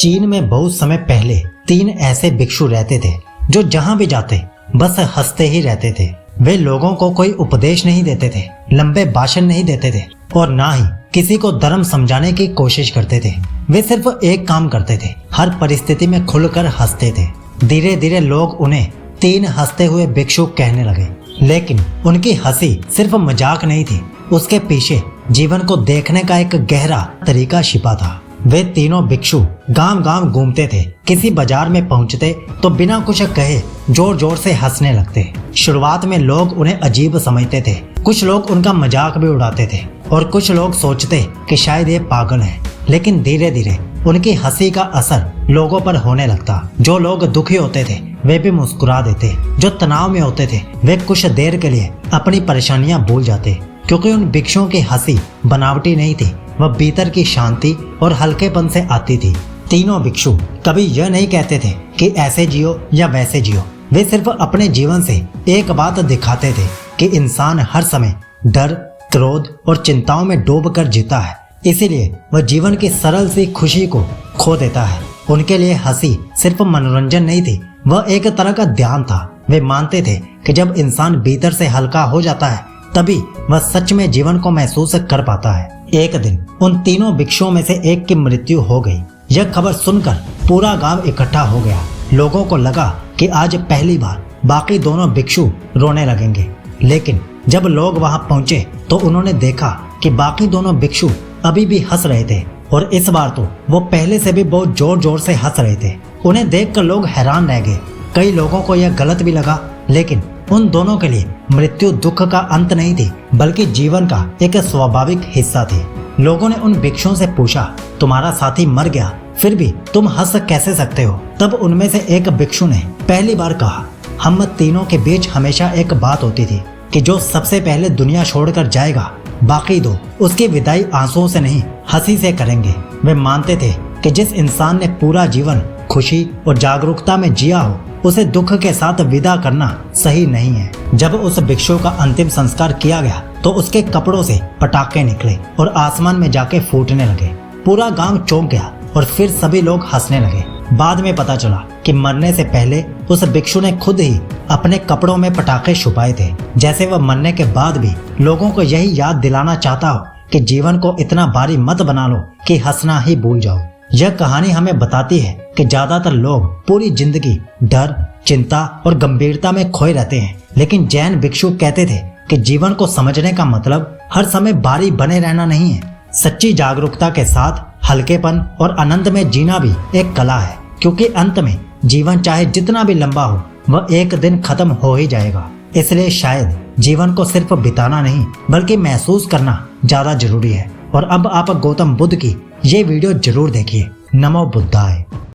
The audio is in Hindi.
चीन में बहुत समय पहले 3 ऐसे भिक्षु रहते थे जो जहाँ भी जाते बस हंसते ही रहते थे। वे लोगों को कोई उपदेश नहीं देते थे, लंबे भाषण नहीं देते थे और ना ही किसी को धर्म समझाने की कोशिश करते थे। वे सिर्फ एक काम करते थे, हर परिस्थिति में खुलकर हंसते थे। धीरे धीरे लोग उन्हें 3 हंसते हुए भिक्षु कहने लगे, लेकिन उनकी हंसी सिर्फ मजाक नहीं थी, उसके पीछे जीवन को देखने का एक गहरा तरीका छिपा था। वे तीनों भिक्षु गांव गांव घूमते थे। किसी बाजार में पहुंचते तो बिना कुछ कहे जोर जोर से हंसने लगते। शुरुआत में लोग उन्हें अजीब समझते थे, कुछ लोग उनका मजाक भी उड़ाते थे और कुछ लोग सोचते कि शायद ये पागल है। लेकिन धीरे धीरे उनकी हंसी का असर लोगों पर होने लगता। जो लोग दुखी होते थे वे भी मुस्कुरा देते, जो तनाव में होते थे वे कुछ देर के लिए अपनी परेशानियां भूल जाते, क्योंकि उन भिक्षुओं की हंसी बनावटी नहीं थी, वह भीतर की शांति और हल्केपन से आती थी। तीनों भिक्षु कभी यह नहीं कहते थे कि ऐसे जियो या वैसे जियो। वे सिर्फ अपने जीवन से एक बात दिखाते थे कि इंसान हर समय डर, क्रोध और चिंताओं में डूबकर जीता है, इसीलिए वह जीवन की सरल सी खुशी को खो देता है। उनके लिए हंसी सिर्फ मनोरंजन नहीं थी, वह एक तरह का ध्यान था। वे मानते थे कि जब इंसान भीतर से हल्का हो जाता है तभी वह सच में जीवन को महसूस कर पाता है। एक दिन उन तीनों भिक्षुओं में से एक की मृत्यु हो गई। यह खबर सुनकर पूरा गांव इकट्ठा हो गया। लोगों को लगा कि आज पहली बार बाकी दोनों भिक्षु रोने लगेंगे, लेकिन जब लोग वहां पहुंचे तो उन्होंने देखा कि बाकी दोनों भिक्षु अभी भी हंस रहे थे और इस बार तो वो पहले से भी बहुत जोर जोर से हंस रहे थे। उन्हें देखकर लोग हैरान रह गए। कई लोगों को यह गलत भी लगा, लेकिन उन दोनों के लिए मृत्यु दुख का अंत नहीं थी, बल्कि जीवन का एक स्वाभाविक हिस्सा थी। लोगों ने उन भिक्षुओं से पूछा, तुम्हारा साथी मर गया, फिर भी तुम हंस कैसे सकते हो? तब उनमें से एक भिक्षु ने पहली बार कहा, हम तीनों के बीच हमेशा एक बात होती थी कि जो सबसे पहले दुनिया छोड़कर जाएगा, बाकी दो उसकी विदाई आंसुओं से नहीं हंसी से करेंगे। वे मानते थे कि जिस इंसान ने पूरा जीवन खुशी और जागरूकता में जिया हो, उसे दुख के साथ विदा करना सही नहीं है। जब उस भिक्षु का अंतिम संस्कार किया गया तो उसके कपड़ों से पटाखे निकले और आसमान में जाके फूटने लगे। पूरा गांव चौंक गया और फिर सभी लोग हंसने लगे। बाद में पता चला कि मरने से पहले उस भिक्षु ने खुद ही अपने कपड़ों में पटाखे छुपाए थे, जैसे वह मरने के बाद भी लोगों को यही याद दिलाना चाहता हो कि जीवन को इतना भारी मत बना लो कि हंसना ही भूल जाओ। यह कहानी हमें बताती है कि ज्यादातर लोग पूरी जिंदगी डर, चिंता और गंभीरता में खोए रहते हैं, लेकिन जैन भिक्षु कहते थे कि जीवन को समझने का मतलब हर समय भारी बने रहना नहीं है। सच्ची जागरूकता के साथ हल्केपन और आनंद में जीना भी एक कला है, क्योंकि अंत में जीवन चाहे जितना भी लंबा हो, वह एक दिन खत्म हो ही जाएगा। इसलिए शायद जीवन को सिर्फ बिताना नहीं बल्कि महसूस करना ज्यादा जरूरी है। और अब आप गौतम बुद्ध की ये वीडियो जरूर देखिए। नमो बुद्धाय।